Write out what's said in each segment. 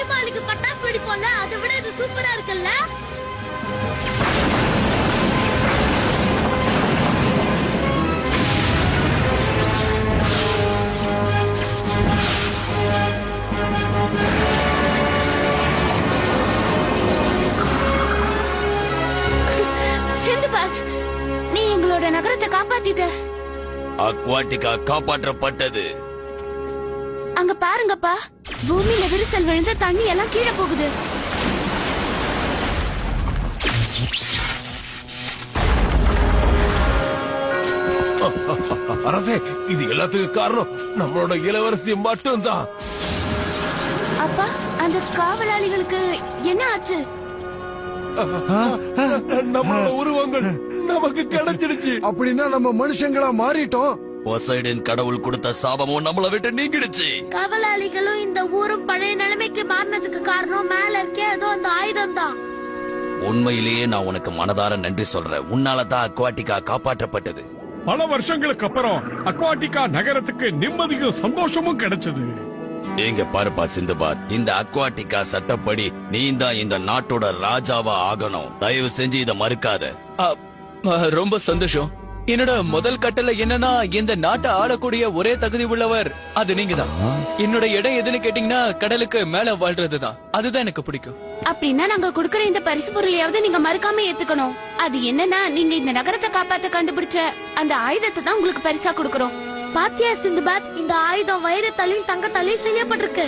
தீபாவளிக்கு பட்டாசு வெடிப்போம்ல, அதை விட இது சூப்பரா இருக்குல்ல? சிந்துபாத், நீ எங்களோட நகரத்தை காப்பாத்திட்ட. அக்வாட்டிகா காப்பாற்றப்பட்டது. அங்க பாருங்கப்பா, பூமியில விரிசல் விழுந்து தண்ணி எல்லாம் கீழே போகுது. அரசே, இது எல்லாத்துக்கும் காரணம் நம்மளோட இளவரசி மட்டும்தான். அப்பா, அந்த காவலாளிகளுக்கு என்ன ஆச்சு? நம்மளோட உருவங்கள் நமக்கு கிடைச்சிடுச்சு. அப்படின்னா நம்ம மனுஷங்களா மாறிட்டோம். போசைடன் கடவுள் கொடுத்த சாபமும் நம்மள விட்டு நீங்கிடுச்சு. காவலாளிகளும் இந்த ஊரும் பழைய நிலைமைக்கு மாறினதுக்கு காரணம் மேல இருக்கே ஏதோ அந்த ஆயுதம் தான். உண்மையிலேயே நான் உனக்கு மனதார நன்றி சொல்றேன். உன்னாலதான் அக்வாட்டிகா காப்பாற்றப்பட்டது. பல வருஷங்களுக்கு அப்புறம் அக்வாட்டிகா நகரத்துக்கு நிம்மதியும் சந்தோஷமும் கிடைச்சது. எங்க பாருப்பா சிந்துபாத், இந்த அக்வாட்டிகா சட்டப்படி நீ தான் இந்த நாட்டோட ராஜாவா ஆகணும். தயவு செஞ்சு இத மறுக்காத. ரொம்ப சந்தோஷம். என்னோட முதல் கட்டளை என்னன்னா, இந்த நாட்டை ஆளக்கூடிய ஒரே தகுதி உள்ளவர் அது நீங்க தான். என்னோட இடம் எதுன்னு கேட்டீங்கன்னா, கடலுக்கு மேல வாழ்றதுதான். அதுதான் எனக்கு பிடிக்கும். அப்படின்னா நாங்க குடுக்கற இந்த பரிசு பொருளையாவது நீங்க மறக்காம ஏத்துக்கணும். அது என்னன்னா, நீங்க இந்த நகரத்தை காப்பாத்த கண்டுபிடிச்ச அந்த ஆயுதத்தை தான் உங்களுக்கு பரிசா கொடுக்கறோம். பாத்தியா சிந்துபாத், இந்த ஆயுதம் வைரத்தாலையும் தங்கத்தாலையும் செய்யப்பட்டிருக்கு.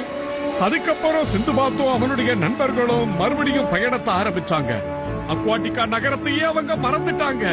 அதுக்கப்புறம் சிந்துபாத்தும் அவனுடைய நண்பர்களும் மறுபடியும் பயணத்தை ஆரம்பிச்சாங்க. அக்வாட்டிகா நகரத்தையே அவங்க மறந்துட்டாங்க.